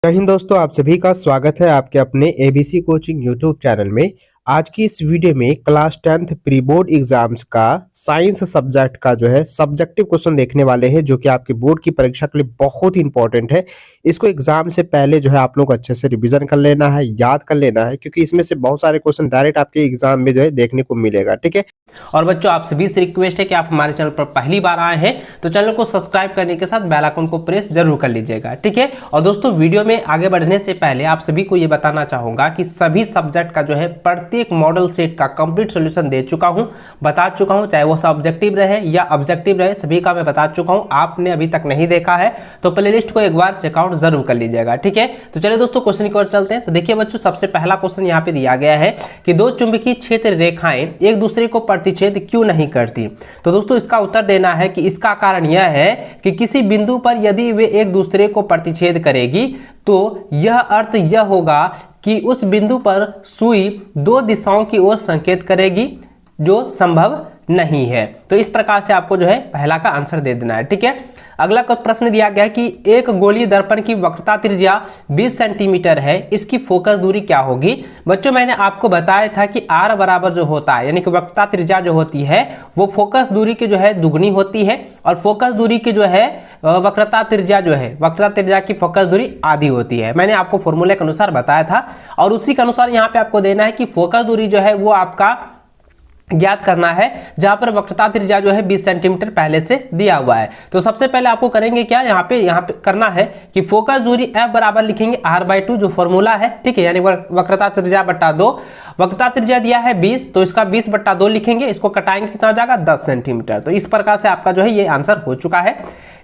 जय हिंद दोस्तों, आप सभी का स्वागत है आपके अपने एबीसी कोचिंग यूट्यूब चैनल में। आज की इस वीडियो में class 10th pre board exams का साइंस सब्जेक्ट का जो है सब्जेक्टिव क्वेश्चन देखने वाले हैं, जो कि आपके बोर्ड की परीक्षा के लिए बहुत ही इंपॉर्टेंट है। इसको एग्जाम से पहले जो है आप लोग को अच्छे से रिवीजन कर लेना है, याद कर लेना है, क्योंकि इसमें से बहुत सारे क्वेश्चन डायरेक्ट आपके एग्जाम में जो है देखने को मिलेगा। ठीक है। और बच्चों, आप सभी से रिक्वेस्ट है कि आप हमारे चैनल पर पहली बार आए हैं तो चैनल को सब्सक्राइब करने के साथ बेल आइकन को प्रेस जरूर कर लीजिएगा। ठीक है। और दोस्तों, वीडियो में आगे बढ़ने से पहले आप सभी को ये बताना चाहूंगा कि सभी सब्जेक्ट का जो है प्रत्येक मॉडल सेट का कंप्लीट सॉल्यूशन दे चुका हूं, बता चुका हूं, चाहे वो सब्जेक्टिव रहे या ऑब्जेक्टिव रहे, सभी का मैं बता चुका हूं। आपने अभी तक नहीं देखा है तो प्लेलिस्ट को एक बार चेकआउट जरूर कर लीजिएगा। ठीक है। तो चलिए दोस्तों, क्वेश्चन की ओर चलते हैं। तो देखिए बच्चों, सबसे पहला क्वेश्चन यहाँ पे दिया गया है कि दो चुंबकीय क्षेत्र रेखाएं एक दूसरे को प्रतिच्छेद क्यों नहीं करती। तो दोस्तों, इसका उत्तर देना है कि इसका कारण यह है कि किसी बिंदु पर यदि वे एक दूसरे को प्रतिच्छेद करेगी तो यह अर्थ यह होगा कि उस बिंदु पर सुई दो दिशाओं की ओर संकेत करेगी, जो संभव नहीं है। तो इस प्रकार से आपको जो है पहला का आंसर दे देना है। ठीक है। अगला प्रश्न दिया गया है कि एक गोलीय दर्पण की वक्रता त्रिज्या 20 सेंटीमीटर है, इसकी फोकस दूरी क्या होगी। बच्चों, मैंने आपको बताया था कि r बराबर जो होता है, यानी कि वक्रता त्रिज्या जो होती है वो फोकस दूरी की जो है दुगनी होती है, और फोकस दूरी की जो है वक्रता त्रिज्या जो है, वक्रता त्रिज्या की फोकस दूरी आधी होती है। मैंने आपको फॉर्मूले के अनुसार बताया था, और उसी के अनुसार यहाँ पे आपको देना है कि फोकस दूरी जो है वो आपका ज्ञात करना है, जहां पर वक्रता त्रिज्या जो है 20 सेंटीमीटर पहले से दिया हुआ है। तो सबसे पहले आपको करेंगे क्या, यहाँ पे करना है कि फोकस दूरी F बराबर लिखेंगे r/2 जो फॉर्मूला है। ठीक है। यानी वक्रता त्रिज्या बटा 2, वक्रता त्रिज्या दिया है 20, तो इसका 20/2 लिखेंगे, इसको कटाएंगे कितना हो जाएगा 10 सेंटीमीटर। तो इस प्रकार से आपका जो है ये आंसर हो चुका है।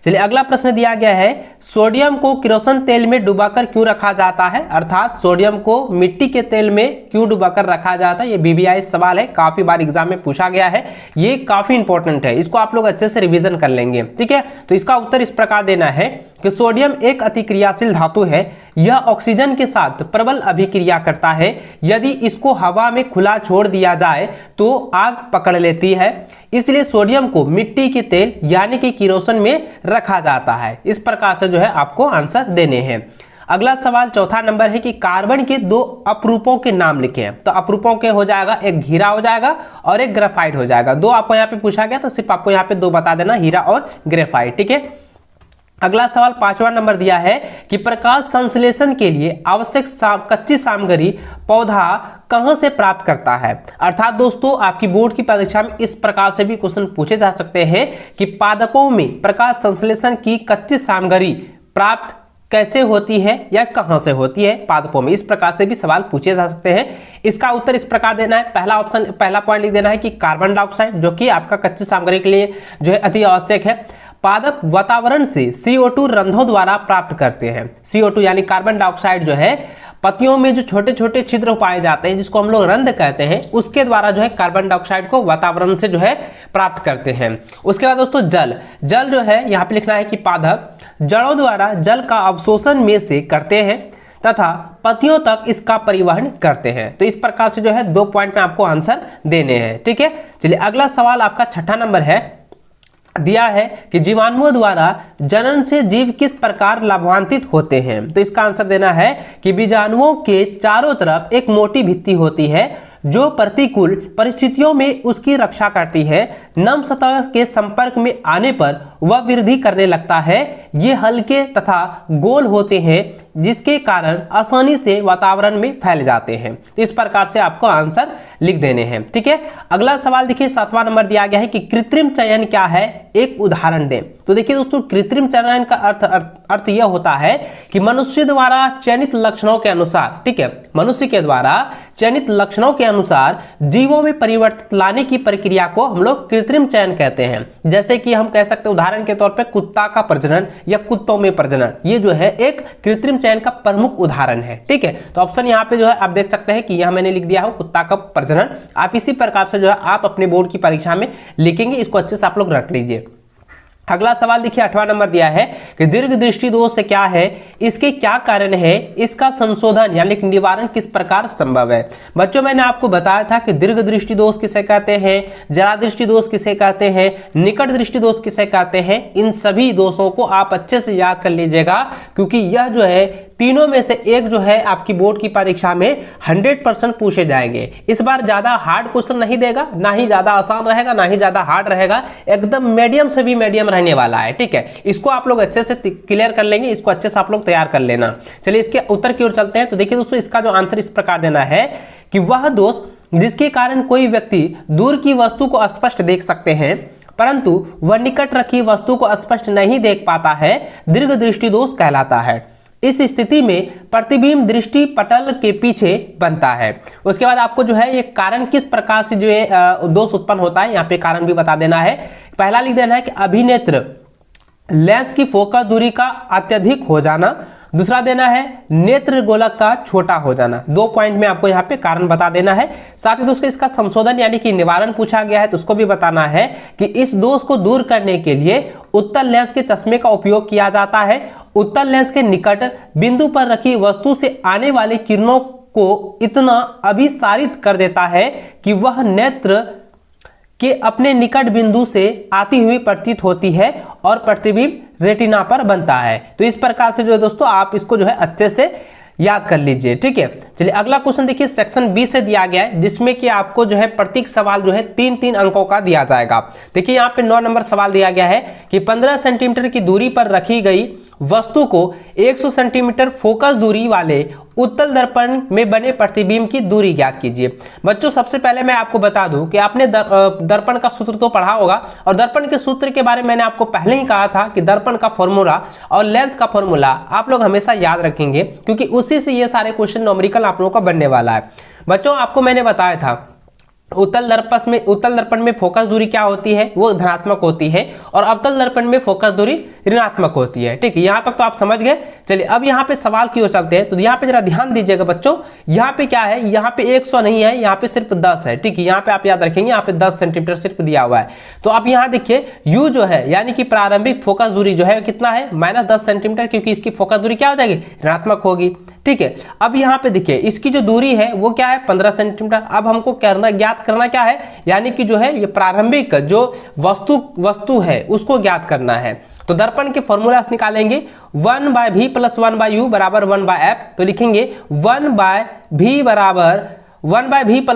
चलिए, अगला प्रश्न दिया गया है, सोडियम को किरोसिन तेल में डुबाकर क्यों रखा जाता है। अर्थात सोडियम को मिट्टी के तेल में क्यों डुबाकर रखा जाता है। ये बीबीआई सवाल है, काफी बार एग्जाम में पूछा गया है, ये काफी इंपॉर्टेंट है, इसको आप लोग अच्छे से रिवीजन कर लेंगे। ठीक है। तो इसका उत्तर इस प्रकार देना है कि सोडियम एक अतिक्रियाशील धातु है, यह ऑक्सीजन के साथ प्रबल अभिक्रिया करता है। यदि इसको हवा में खुला छोड़ दिया जाए तो आग पकड़ लेती है, इसलिए सोडियम को मिट्टी के तेल यानी कि किरोसिन में रखा जाता है। इस प्रकार से जो है आपको आंसर देने हैं। अगला सवाल चौथा नंबर है कि कार्बन के दो अपरूपों के नाम लिखे हैं। तो अपरूपों के हो जाएगा, एक हीरा हो जाएगा और एक ग्रेफाइट हो जाएगा। दो आपको यहाँ पे पूछा गया तो सिर्फ आपको यहाँ पे दो बता देना, हीरा और ग्रेफाइट। ठीक है। अगला सवाल पांचवा नंबर दिया है कि प्रकाश संश्लेषण के लिए आवश्यक कच्ची सामग्री पौधा कहां से प्राप्त करता है। अर्थात दोस्तों, आपकी बोर्ड की परीक्षा में इस प्रकार से भी क्वेश्चन पूछे जा सकते हैं कि पादपों में प्रकाश संश्लेषण की कच्ची सामग्री प्राप्त कैसे होती है या कहां से होती है पादपों में। इस प्रकार से भी सवाल पूछे जा सकते हैं। इसका उत्तर इस प्रकार देना है, पहला पॉइंट लिख देना है कि कार्बन डाइऑक्साइड, जो कि आपका कच्ची सामग्री के लिए जो है अति आवश्यक है। पादप वातावरण से CO2 रंध्रों द्वारा प्राप्त करते हैं। CO2 यानी कार्बन डाइऑक्साइड जो है पत्तियों में जो छोटे छोटे छिद्र पाए जाते हैं, जिसको हम लोग रंध्र कहते हैं, उसके द्वारा जो है कार्बन डाइऑक्साइड को वातावरण से जो है प्राप्त करते हैं। उसके बाद दोस्तों जल जो है यहाँ पे लिखना है कि पादप जड़ों द्वारा जल का अवशोषण में से करते हैं तथा पत्तियों तक इसका परिवहन करते हैं। तो इस प्रकार से जो है 2 पॉइंट में आपको आंसर देने हैं। ठीक है। चलिए, अगला सवाल आपका छठा नंबर है, दिया है कि जीवाणुओं द्वारा जनन से जीव किस प्रकार लाभान्वित होते हैं। तो इसका आंसर देना है कि बीजाणुओं के चारों तरफ एक मोटी भित्ति होती है जो प्रतिकूल परिस्थितियों में उसकी रक्षा करती है। नम सतह के संपर्क में आने पर वह वृद्धि करने लगता है। ये हल्के तथा गोल होते हैं, जिसके कारण आसानी से वातावरण में फैल जाते हैं। तो इस प्रकार से आपको आंसर लिख देने हैं। ठीक है। अगला सवाल देखिए, 7वां नंबर दिया गया है कि कृत्रिम चयन क्या है, एक उदाहरण दें। तो देखिए दोस्तों, कृत्रिम चयन का अर्थ यह होता है कि मनुष्य द्वारा चयनित लक्षणों के अनुसार, ठीक है, मनुष्य के द्वारा चयनित लक्षणों के अनुसार जीवों में परिवर्तन लाने की प्रक्रिया को हम लोग कृत्रिम चयन कहते हैं। जैसे कि हम कह सकते हैं उदाहरण के तौर पे कुत्ता का प्रजनन या कुत्तों में प्रजनन, ये जो है एक कृत्रिम चयन का प्रमुख उदाहरण है। ठीक है। तो ऑप्शन यहाँ पे जो है आप देख सकते हैं कि यहाँ मैंने लिख दिया है कुत्ता का प्रजनन। आप इसी प्रकार से जो है आप अपने बोर्ड की परीक्षा में लिखेंगे, इसको अच्छे से आप लोग रट लीजिए। अगला सवाल देखिए, 8वां नंबर दिया है कि दीर्घ दृष्टि दोष क्या है, इसके क्या कारण है, इसका संशोधन यानी निवारण किस प्रकार संभव है। बच्चों, मैंने आपको बताया था कि दीर्घ दृष्टि दोष किसे कहते हैं, जरा दृष्टि दोष किसे कहते हैं, निकट दृष्टि दोष किसे कहते हैं। इन सभी दोषों को आप अच्छे से याद कर लीजिएगा, क्योंकि यह जो है तीनों में से एक जो है आपकी बोर्ड की परीक्षा में 100% पूछे जाएंगे। इस बार ज्यादा हार्ड क्वेश्चन नहीं देगा, ना ही ज्यादा आसान रहेगा, ना ही ज्यादा हार्ड रहेगा, एकदम मीडियम से भी मीडियम रहने वाला है। ठीक है, इसको आप लोग अच्छे से क्लियर कर लेंगे, इसको अच्छे से आप लोग तैयार कर लेना। चलिए इसके उत्तर की ओर चलते हैं। तो देखिए दोस्तों, इसका जो आंसर इस प्रकार देना है कि वह दोष जिसके कारण कोई व्यक्ति दूर की वस्तु को स्पष्ट देख सकते हैं परंतु वह निकट रखी वस्तु को स्पष्ट नहीं देख पाता है, दीर्घ दृष्टि दोष कहलाता है। इस स्थिति में प्रतिबिंब दृष्टि पटल के पीछे बनता है। उसके बाद आपको जो है ये कारण किस प्रकार से जो है दोष उत्पन्न होता है, यहाँ पे कारण भी बता देना है। पहला लिख देना है कि अभिनेत्र लेंस की फोकस दूरी का अत्यधिक हो जाना। दूसरा देना है नेत्र गोलक का छोटा हो जाना। 2 पॉइंट में आपको यहाँ पे कारण बता देना है। साथ ही दोस्तों इसका संशोधन यानी कि निवारण पूछा गया है, तो उसको भी बताना है कि इस दोष को दूर करने के लिए उत्तल लेंस के चश्मे का उपयोग किया जाता है। उत्तल लेंस के निकट बिंदु पर रखी वस्तु से आने वाली किरणों को इतना अभिसारित कर देता है कि वह नेत्र के अपने निकट बिंदु से आती हुई प्रतीत होती है और प्रतिबिंब रेटिना पर बनता है। तो इस प्रकार से जो है दोस्तों आप इसको जो है अच्छे से याद कर लीजिए। ठीक है, चलिए अगला क्वेश्चन देखिए, सेक्शन बी से दिया गया है, जिसमें कि आपको जो है प्रत्येक सवाल जो है 3-3 अंकों का दिया जाएगा। देखिए यहाँ पे 9 नंबर सवाल दिया गया है कि 15 सेंटीमीटर की दूरी पर रखी गई वस्तु को 100 सेंटीमीटर फोकस दूरी वाले उत्तल दर्पण में बने प्रतिबिंब की दूरी ज्ञात कीजिए। बच्चों सबसे पहले मैं आपको बता दूं कि आपने दर्पण का सूत्र तो पढ़ा होगा, और दर्पण के सूत्र के बारे में मैंने आपको पहले ही कहा था कि दर्पण का फॉर्मूला और लेंस का फॉर्मूला आप लोग हमेशा याद रखेंगे, क्योंकि उसी से ये सारे क्वेश्चन न्यूमेरिकल आप लोगों का बनने वाला है। बच्चों आपको मैंने बताया था उत्तल दर्पण में फोकस दूरी क्या होती है, वो धनात्मक होती है, और अवतल दर्पण में फोकस दूरी ऋणात्मक होती है। ठीक है, यहाँ तक तो आप समझ गए। चलिए अब यहाँ पे सवाल की ओर चलते हैं। तो यहाँ पे जरा ध्यान दीजिएगा बच्चों, यहाँ पे क्या है, यहाँ पे 100 नहीं है, यहाँ पे सिर्फ 10 है। ठीक है, यहाँ पे आप याद रखेंगे, यहाँ पे 10 सेंटीमीटर सिर्फ दिया हुआ है। तो आप यहाँ देखिए U जो है यानी कि प्रारंभिक फोकस दूरी जो है कितना है, -10 सेंटीमीटर, क्योंकि इसकी फोकस दूरी क्या हो जाएगी, ऋणात्मक होगी। ठीक है, अब यहाँ पे देखिए इसकी जो दूरी है वो क्या है, 15 सेंटीमीटर। अब हमको ज्ञात करना क्या है, यानी कि जो है ये प्रारंभिक जो वस्तु है उसको ज्ञात करना है। तो दर्पण के फॉर्मूला से निकालेंगे 1/v + 1/u = 1/f। तो लिखेंगे 1/v बराबर 1/v +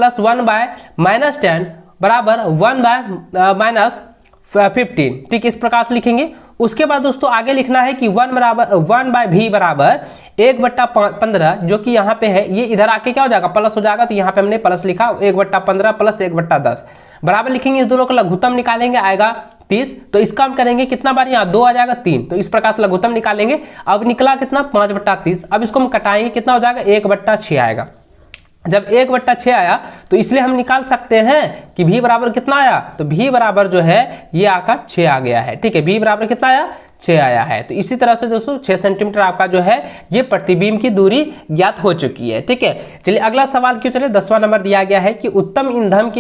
1/-10 बराबर 1/-15। ठीक, इस प्रकार से लिखेंगे। उसके बाद दोस्तों आगे लिखना है कि 1/v बराबर 1/15, जो कि यहाँ पे है, ये इधर आके क्या हो जाएगा, प्लस हो जाएगा। तो यहाँ पे हमने प्लस लिखा 1/15 + 1/10 बराबर लिखेंगे। इस दोनों का लघुत्तम निकालेंगे, आएगा 30। तो इसका हम करेंगे कितना बार, यहाँ 2 आ जाएगा 3। तो इस प्रकार से लघुत्तम निकालेंगे। अब निकला कितना, 5/30। अब इसको हम कटाएंगे, कितना हो जाएगा, 1/6 आएगा। जब 1/6 आया तो इसलिए हम निकाल सकते हैं कि v बराबर कितना आया, तो v बराबर जो है ये आपका 6 आ गया है। ठीक है, v बराबर कितना आया, 6 आया है। तो इसी तरह से दोस्तों 6 सेंटीमीटर आपका जो है ये प्रतिबिंब की दूरी ज्ञात हो चुकी है। ठीक है, चलिए अगला सवाल क्यों, चलिए 10वां नंबर दिया गया है कि उत्तम ईंधन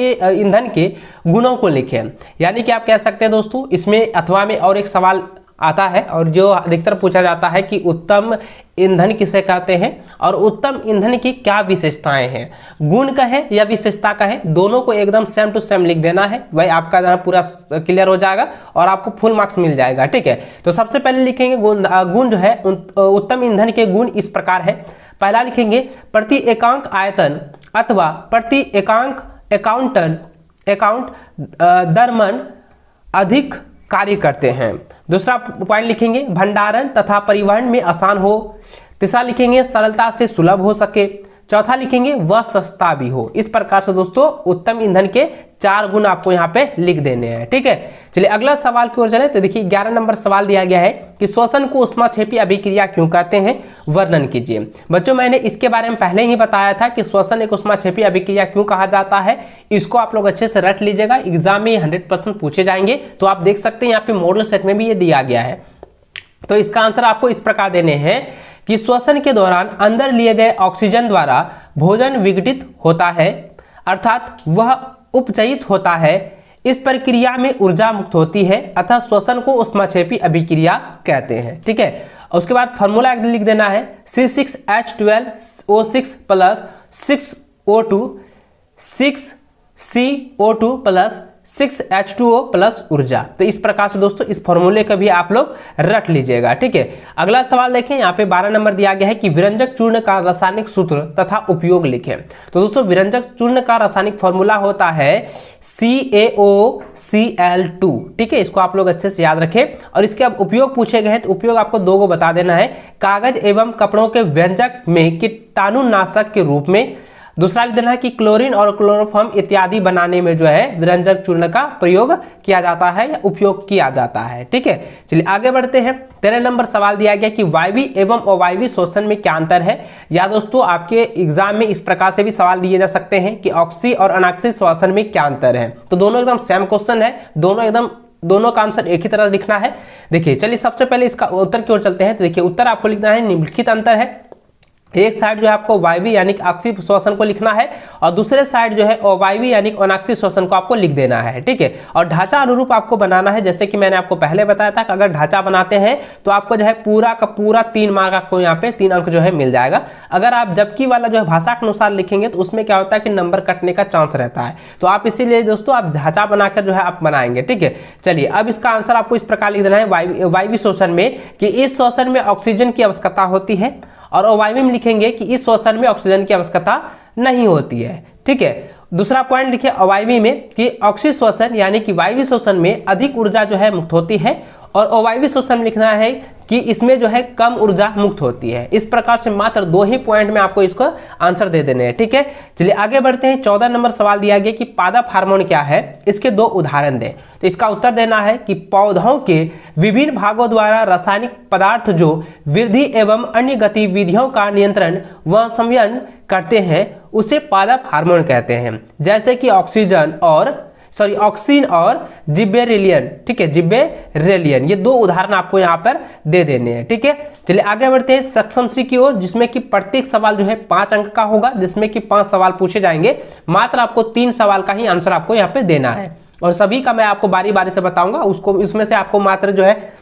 के गुणों को लिखें। यानी कि आप कह सकते हैं दोस्तों, इसमें अथवा में और एक सवाल आता है, और जो अधिकतर पूछा जाता है कि उत्तम ईंधन किसे कहते हैं और उत्तम ईंधन की क्या विशेषताएं हैं। गुण का है या विशेषता का है, दोनों को एकदम सेम टू सेम लिख देना है, वही आपका पूरा क्लियर हो जाएगा और आपको फुल मार्क्स मिल जाएगा। ठीक है, तो सबसे पहले लिखेंगे गुण जो है, उत्तम ईंधन के गुण इस प्रकार है। पहला लिखेंगे प्रति एकांक आयतन अथवा प्रति एकांक अकाउंट दरमन अधिक कार्य करते हैं। दूसरा पॉइंट लिखेंगे भंडारण तथा परिवहन में आसान हो। तीसरा लिखेंगे सरलता से सुलभ हो सके। चौथा लिखेंगे वह सस्ता भी हो। इस प्रकार से दोस्तों उत्तम ईंधन के 4 गुण आपको यहाँ पे लिख देने हैं। ठीक है, चलिए अगला सवाल की ओर चले। तो देखिए 11 नंबर सवाल दिया गया है कि श्वसन को ऊष्माक्षेपी अभिक्रिया क्यों कहते हैं, वर्णन कीजिए। बच्चों मैंने इसके बारे में पहले ही बताया था कि श्वसन एक ऊष्माक्षेपी अभिक्रिया क्यों कहा जाता है। इसको आप लोग अच्छे से रट लीजिएगा, एग्जाम में 100% पूछे जाएंगे। तो आप देख सकते हैं यहाँ पे मॉडल सेट में भी ये दिया गया है। तो इसका आंसर आपको इस प्रकार देने हैं कि श्वसन के दौरान अंदर लिए गए ऑक्सीजन द्वारा भोजन विघटित होता है, अर्थात वह उपचयित होता है। इस प्रक्रिया में ऊर्जा मुक्त होती है, अतः श्वसन को ऊष्माक्षेपी अभिक्रिया कहते हैं। ठीक है, उसके बाद फॉर्मूला लिख देना है C6H12O6 + 6O2 6CO2 + 6H2O plus ऊर्जा। तो इस प्रकार से दोस्तों इस फॉर्मूले का भी आप लोग रट लीजिएगा, ठीक है। अगला सवाल देखें, यहाँ पे 12 नंबर दिया गया है कि विरंजक चूर्ण का रासायनिक सूत्र तथा उपयोग लिखें। तो दोस्तों विरंजक चूर्ण का रासायनिक फॉर्मूला होता है CaOCl2, ठीक है। इसको आप लोग अच्छे से याद रखें। और इसके अब उपयोग पूछे गए हैं, तो उपयोग आपको 2 को बता देना है। कागज एवं कपड़ों के व्यंजक में कीटाणुनाशक के रूप में। दूसरा लिख देना है कि क्लोरीन और क्लोरोफॉर्म इत्यादि बनाने में जो है विरंजक चूर्ण का प्रयोग किया जाता है या उपयोग किया जाता है, ठीक है। चलिए आगे बढ़ते हैं। 13 नंबर सवाल दिया गया कि वायवीय एवं अवायवीय श्वसन में क्या अंतर है। या दोस्तों आपके एग्जाम में इस प्रकार से भी सवाल दिए जा सकते हैं कि ऑक्सी और अनॉक्सी श्वसन में क्या अंतर है। तो दोनों एकदम सेम क्वेश्चन है, दोनों का आंसर एक ही तरह लिखना है। देखिए चलिए सबसे पहले इसका उत्तर की ओर चलते हैं। तो देखिए उत्तर आपको लिखना है निम्नलिखित अंतर है। एक साइड जो है आपको वायवीय यानी ऑक्सी श्वसन को लिखना है और दूसरे साइड जो है अवायवीय यानी अनॉक्सी श्वसन को आपको लिख देना है, ठीक है। और ढांचा अनुरूप आपको बनाना है। जैसे कि मैंने आपको पहले बताया था कि अगर ढांचा बनाते हैं तो आपको जो है पूरा का पूरा 3 मार्क आपको यहाँ पे 3 अंक जो है मिल जाएगा। अगर आप जबकि वाला जो है भाषा के अनुसार लिखेंगे तो उसमें क्या होता है कि नंबर कटने का चांस रहता है। तो आप इसीलिए दोस्तों आप ढांचा बनाकर जो है आप बनाएंगे, ठीक है। चलिए अब इसका आंसर आपको इस प्रकार लिख देना है वायवीय श्वसन में कि इस श्वसन में ऑक्सीजन की आवश्यकता होती है, और अवायवीय में लिखेंगे कि इस श्वसन में ऑक्सीजन की आवश्यकता नहीं होती है, ठीक है। दूसरा पॉइंट लिखिए अवायवीय में कि ऑक्सी श्वसन यानी कि वायवीय श्वसन में अधिक ऊर्जा जो है मुक्त होती है, और अवायवीय श्वसन में लिखना है कि इसमें जो है कम ऊर्जा मुक्त होती है। इस प्रकार से मात्र 2 ही पॉइंट में आपको इसको आंसर दे देने हैं, ठीक है। चलिए आगे बढ़ते हैं। 14 नंबर सवाल दिया गया कि पादप हार्मोन क्या है, इसके 2 उदाहरण दें। तो इसका उत्तर देना है कि पौधों के विभिन्न भागों द्वारा रासायनिक पदार्थ जो वृद्धि एवं अन्य गतिविधियों का नियंत्रण व संयमन करते हैं उसे पादप हार्मोन कहते हैं। जैसे कि ऑक्सिन और जिबेरेलियन, ठीक है, जिबेरेलियन। ये 2 उदाहरण आपको यहाँ पर दे देने हैं, ठीक है। चलिए आगे बढ़ते हैं सक्षम सी की ओर, जिसमें कि प्रत्येक सवाल जो है 5 अंक का होगा, जिसमें कि 5 सवाल पूछे जाएंगे। मात्र आपको 3 सवाल का ही आंसर आपको यहाँ पे देना है, और सभी का मैं आपको बारी बारी से बताऊंगा। उसमें से आपको मात्र जो है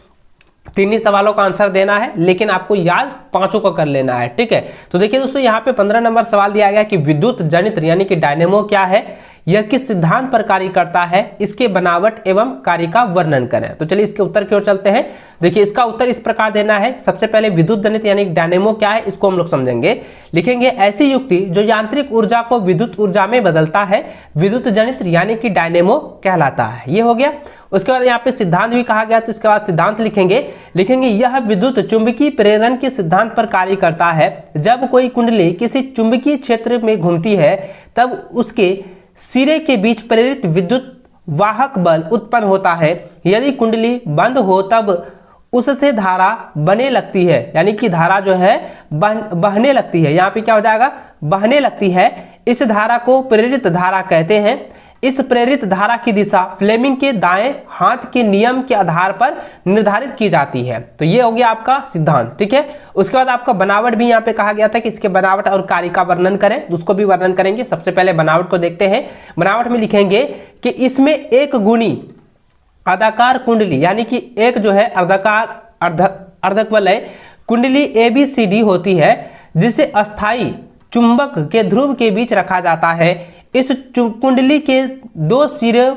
3 ही सवालों का आंसर देना है, लेकिन आपको याद 5 को कर लेना है, ठीक है। तो देखिए दोस्तों यहाँ पे 15 नंबर सवाल दिया गया कि विद्युत जनित्र यानी कि डायनेमो क्या है, यह किस सिद्धांत पर कार्य करता है, इसके बनावट एवं कार्य का वर्णन करें। तो चलिए इसके उत्तर की ओर चलते हैं। देखिए इसका उत्तर इस प्रकार देना है। सबसे पहले विद्युत जनित यानी डायनेमो क्या है इसको हम लोग समझेंगे। लिखेंगे ऐसी युक्ति जो यांत्रिक ऊर्जा को विद्युत ऊर्जा में बदलता है विद्युत जनित यानी कि डायनेमो कहलाता है। ये हो गया। उसके बाद यहाँ पे सिद्धांत भी कहा गया, तो इसके बाद सिद्धांत लिखेंगे यह विद्युत चुंबकीय प्रेरण के सिद्धांत पर कार्य करता है। जब कोई कुंडली किसी चुंबकीय क्षेत्र में घूमती है तब उसके सिरे के बीच प्रेरित विद्युत वाहक बल उत्पन्न होता है। यदि कुंडली बंद हो तब उससे धारा बहने लगती है, यानी कि धारा जो है बहने लगती है। यहाँ पे क्या हो जाएगा, बहने लगती है। इस धारा को प्रेरित धारा कहते हैं। इस प्रेरित धारा की दिशा फ्लेमिंग के दाएं हाथ के नियम के आधार पर निर्धारित की जाती है। तो ये हो गया आपका सिद्धांत, ठीक है। उसके बाद आपका बनावट भी यहाँ पे कहा गया था कि इसके बनावट और कार्य का वर्णन करें, तो उसको भी वर्णन करेंगे। सबसे पहले बनावट को देखते हैं। बनावट में लिखेंगे कि इसमें एक गुणी अर्धाकार कुंडली यानी कि एक जो है अर्धकवलय कुंडली ABCD होती है, जिसे अस्थाई चुंबक के ध्रुव के बीच रखा जाता है। इस कुंडली के 2 सिरे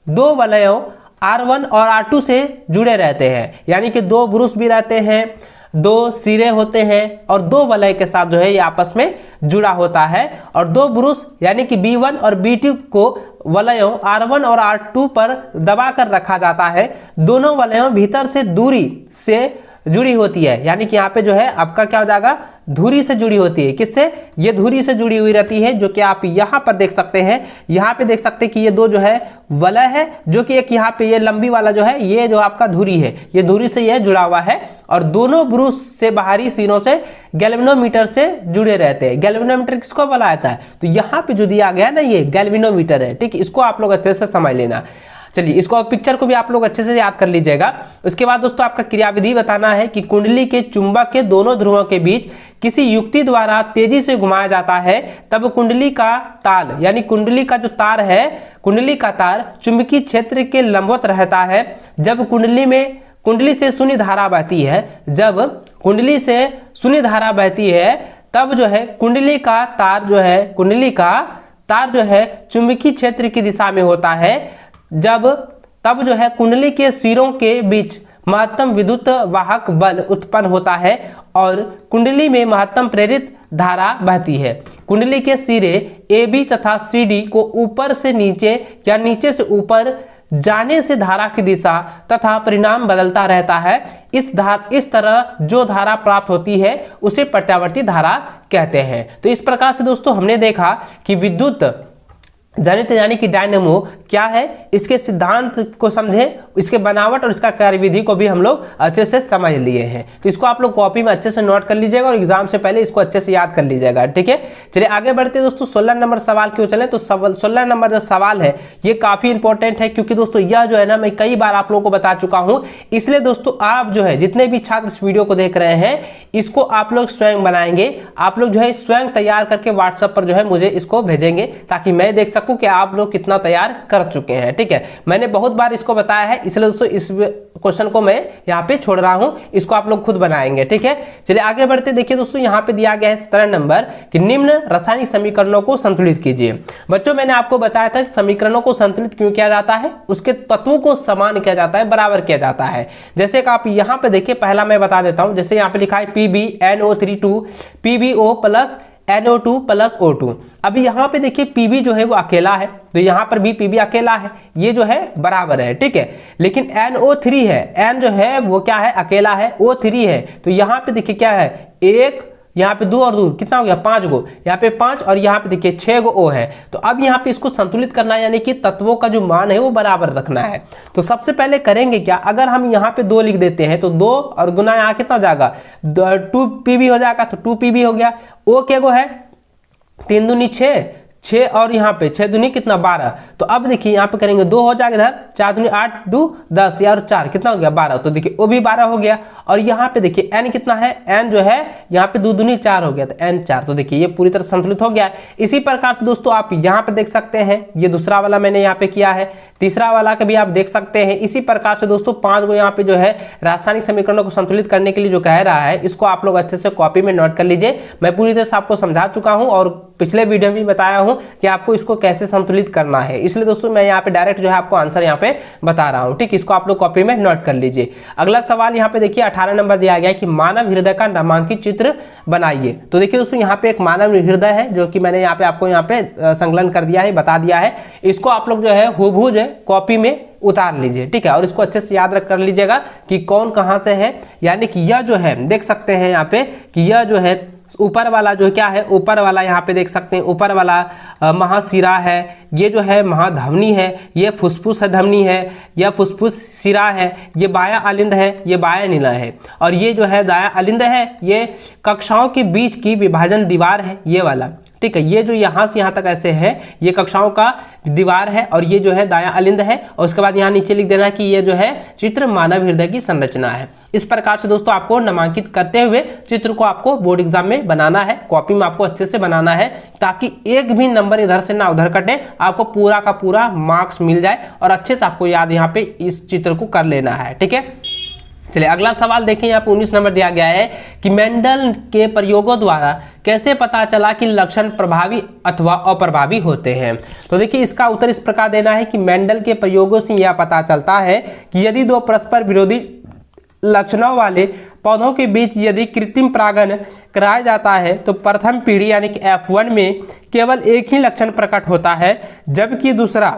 2 वलयों R1 और R2 से जुड़े रहते हैं, यानी कि 2 ब्रुश भी रहते हैं, 2 सिरे होते हैं और 2 वलय के साथ जो है ये आपस में जुड़ा होता है। और 2 ब्रुश यानी कि B1 और B2 को वलयों R1 और R2 पर दबा कर रखा जाता है। दोनों वलयों भीतर से दूरी से जुड़ी होती है, यानी कि यहाँ पे जो है आपका क्या हो जाएगा, धुरी से जुड़ी होती है। किससे, ये धुरी से जुड़ी हुई रहती है, जो कि आप यहाँ पर देख सकते हैं। यहाँ पे देख सकते हैं कि ये 2 जो है वलय है, जो कि एक यहाँ पे ये लंबी वाला जो है ये जो आपका धुरी है, ये धुरी से यह जुड़ा हुआ है। और दोनों ब्रुश से बाहरी सिरों से गैल्वेनोमीटर से जुड़े रहते हैं। गैल्वेनोमीटर किसको बोला जाता है, तो यहाँ पे जो दिया गया है ना ये गैल्वेनोमीटर है, ठीक। इसको आप लोग अच्छे से समझ लेना। चलिए इसको पिक्चर को भी आप लोग अच्छे से याद कर लीजिएगा। उसके बाद दोस्तों आपका क्रियाविधि बताना है कि कुंडली के चुंबक के दोनों ध्रुवों के बीच किसी युक्ति द्वारा तेजी से घुमाया जाता है, तब कुंडली का ताल यानी कुंडली का जो तार है, कुंडली का तार चुंबकीय क्षेत्र के लंबवत रहता है। जब कुंडली से शून्य धारा बहती है, जब कुंडली से शून्य धारा बहती है तब जो है कुंडली का तार जो है चुंबकीय क्षेत्र की दिशा में होता है। तब जो है कुंडली के सिरों के बीच महत्तम विद्युत वाहक बल उत्पन्न होता है और कुंडली में महत्तम प्रेरित धारा बहती है। कुंडली के सिरे AB तथा CD को ऊपर से नीचे या नीचे से ऊपर जाने से धारा की दिशा तथा परिणाम बदलता रहता है। इस तरह जो धारा प्राप्त होती है उसे प्रत्यावर्ती धारा कहते हैं। तो इस प्रकार से दोस्तों हमने देखा कि विद्युत जनित यानी कि डायनेमो क्या है, इसके सिद्धांत को समझे, इसके बनावट और इसका कार्यविधि को भी हम लोग अच्छे से समझ लिए हैं। तो इसको आप लोग कॉपी में अच्छे से नोट कर लीजिएगा और एग्जाम से पहले इसको अच्छे से याद कर लीजिएगा, ठीक है। चलिए आगे बढ़ते हैं दोस्तों, 16 नंबर सवाल क्यों चले। तो 16 नंबर जो सवाल है ये काफी इंपॉर्टेंट है, क्योंकि दोस्तों यह जो है ना मैं कई बार आप लोगों को बता चुका हूँ। इसलिए दोस्तों आप जो है जितने भी छात्र इस वीडियो को देख रहे हैं इसको आप लोग स्वयं बनाएंगे, आप लोग जो है स्वयं तैयार करके व्हाट्सएप पर जो है मुझे इसको भेजेंगे, ताकि मैं देख सकूं कि आप लोग कितना तैयार कर चुके हैं, ठीक है। मैंने बहुत बार इसको बताया है, इसलिए दोस्तों इस क्वेश्चन को मैं यहाँ पे छोड़ रहा हूं, इसको आप लोग खुद बनाएंगे, ठीक है। चलिए आगे बढ़ते, देखिए दोस्तों यहाँ पे दिया गया है 17 नंबर कि निम्न रासायनिक समीकरणों को संतुलित कीजिए। बच्चों मैंने आपको बताया था कि समीकरणों को संतुलित क्यों किया जाता है, उसके तत्वों को समान किया जाता है, बराबर किया जाता है। जैसे कि आप यहाँ पे देखिए, पहला मैं बता देता हूं, जैसे यहाँ पे लिखा है PbNO3 PbO plus NO2 plus O2। अभी यहाँ पे देखिए Pb जो है वो अकेला है, तो यहाँ पर भी Pb अकेला है, ये जो है बराबर है, ठीक है। लेकिन NO3 है, N जो है वो क्या है, अकेला है, O3 है, तो यहाँ पे देखिए क्या है, एक, यहाँ पे 2 और 2 कितना हो गया, 5 गो, यहाँ पे 5 और यहाँ पे देखिए 6 गो O है। तो अब यहाँ पे इसको संतुलित करना है, यानी कि तत्वों का जो मान है वो बराबर रखना है। तो सबसे पहले करेंगे क्या, अगर हम यहाँ पे 2 लिख देते हैं तो 2 और गुना यहाँ कितना हो जाएगा, 2Pb हो जाएगा, तो 2Pb हो गया। O क्या गो है, 3 दूनी 6 और यहाँ पे 6 दूनी कितना 12। तो अब देखिए यहाँ पे करेंगे 2 हो जाएगा इधर, 4 दूनी 8, 2 10 यार 4 कितना हो गया 12। तो देखिए वो भी 12 हो गया। और यहाँ पे देखिए n कितना है, n जो है यहाँ पे 2 दूनी 4 हो गया, तो n 4। तो देखिए ये पूरी तरह संतुलित हो गया। इसी प्रकार से दोस्तों आप यहाँ पे देख सकते हैं, ये दूसरा वाला मैंने यहाँ पे किया है, तीसरा वाला का भी आप देख सकते हैं। इसी प्रकार से दोस्तों 5 गो यहाँ पे जो है रासायनिक समीकरणों को संतुलित करने के लिए जो कह रहा है, इसको आप लोग अच्छे से कॉपी में नोट कर लीजिए। मैं पूरी तरह से आपको समझा चुका हूँ और पिछले वीडियो में बताया हूँ कि आपको इसको कैसे संतुलित करना है, इसलिए दोस्तों मैं यहाँ पे डायरेक्ट जो है आपको आंसर यहाँ पे बता रहा हूँ, ठीक। इसको आप लोग कॉपी में नोट कर लीजिए। अगला सवाल यहाँ पे देखिए 18 नंबर दिया गया है कि मानव हृदय का नामांकित चित्र बनाइए। तो देखिए दोस्तों यहाँ पे एक मानव हृदय है, जो कि मैंने यहाँ पे आपको यहाँ पे संकलन कर दिया है, बता दिया है। इसको आप लोग जो है हुबहू जो है कॉपी में उतार लीजिए, ठीक है। और इसको अच्छे से याद रख कर लीजिएगा कि कौन कहाँ से है, यानी कि यह जो है देख सकते हैं यहाँ पे कि यह जो है ऊपर वाला जो क्या है, ऊपर वाला यहाँ पे देख सकते हैं, ऊपर वाला महाशिरा है, ये जो है महाधमनी है, ये फुसफुस धमनी है, यह फुसफुस शिरा है, ये बाया अलिंद है, ये बाया नीला है, और ये जो है दाया अलिंद है, ये कक्षाओं के बीच की विभाजन दीवार है, ये वाला, ठीक है। ये जो यहाँ से यहाँ तक ऐसे है, ये कक्षाओं का दीवार है, और ये जो है दाया अलिंद है। और उसके बाद यहाँ नीचे लिख देना कि ये जो है चित्र मानव हृदय की संरचना है। इस प्रकार से दोस्तों आपको नामांकित करते हुए चित्र को आपको बोर्ड एग्जाम में बनाना है, कॉपी में आपको अच्छे से बनाना है, ताकि एक भी नंबर इधर से ना उधर कटे, आपको पूरा का पूरा मार्क्स मिल जाए और अच्छे से आपको याद यहाँ पे इस चित्र को कर लेना है, ठीक है। चलिए अगला सवाल देखें, यहाँ पे 19 नंबर दिया गया है कि मेंडल के प्रयोगों द्वारा कैसे पता चला कि लक्षण प्रभावी अथवा अप्रभावी होते हैं। तो देखिए इसका उत्तर इस प्रकार देना है कि मेंडल के प्रयोगों से यह पता चलता है कि यदि 2 परस्पर विरोधी लक्षणों वाले पौधों के बीच यदि कृत्रिम परागण कराया जाता है तो प्रथम पीढ़ी यानी कि F1 में केवल एक ही लक्षण प्रकट होता है, जबकि दूसरा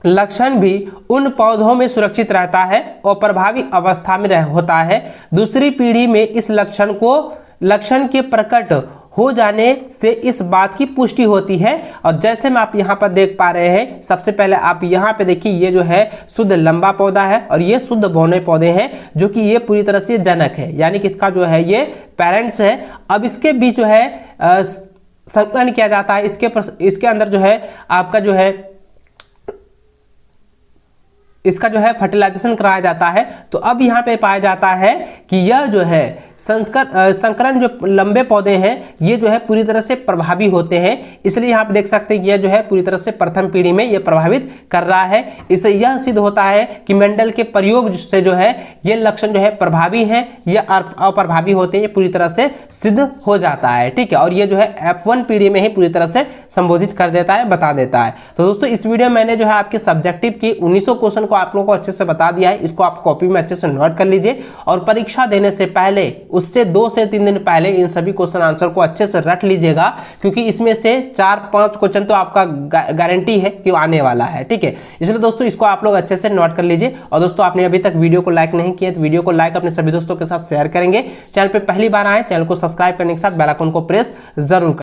लक्षण भी उन पौधों में सुरक्षित रहता है और प्रभावी अवस्था में होता है। दूसरी पीढ़ी में इस लक्षण के प्रकट हो जाने से इस बात की पुष्टि होती है। और जैसे मैं आप यहाँ पर देख पा रहे हैं, सबसे पहले आप यहाँ पे देखिए ये जो है शुद्ध लंबा पौधा है और ये शुद्ध बौने पौधे हैं, जो कि ये पूरी तरह से जनक है, यानी कि इसका जो है ये पेरेंट्स है। अब इसके बीच जो है संकलन किया जाता है, इसके अंदर जो है आपका जो है इसका जो है फर्टिलाइजेशन कराया जाता है। तो अब यहाँ पे पाया जाता है कि यह जो है संकरण जो लंबे पौधे हैं ये जो है पूरी तरह से प्रभावी होते हैं। इसलिए यहाँ पे देख सकते हैं कि यह जो है पूरी तरह से प्रथम पीढ़ी में ये प्रभावित कर रहा है। इससे यह सिद्ध होता है कि मेंडल के प्रयोग से जो है ये लक्षण जो है प्रभावी है या अप्रभावी होते हैं, ये पूरी तरह से सिद्ध हो जाता है। ठीक है, और ये जो है F1 पीढ़ी में ही पूरी तरह से संबोधित कर देता है, बता देता है। तो दोस्तों इस वीडियो में मैंने जो है आपके सब्जेक्टिव के 1900 क्वेश्चन को आप लोगों को अच्छे से बता दिया है। इसको आप कॉपी में अच्छे से नोट कर लीजिए और परीक्षा देने से पहले उससे 2 से 3 दिन पहले इन सभी क्वेश्चन आंसर को अच्छे से रट लीजिएगा, क्योंकि इसमें से 4-5 क्वेश्चन तो आपका गारंटी है कि आने वाला है। ठीक है, इसलिए दोस्तों इसको आप लोग अच्छे से नोट कर लीजिए। और दोस्तों आपने अभी तक वीडियो को लाइक नहीं किया तो वीडियो को लाइक अपने सभी दोस्तों के साथ शेयर करेंगे। चैनल पे पहली बार आए, चैनल को सब्सक्राइब करने के साथ बेल आइकन को प्रेस जरूर करें।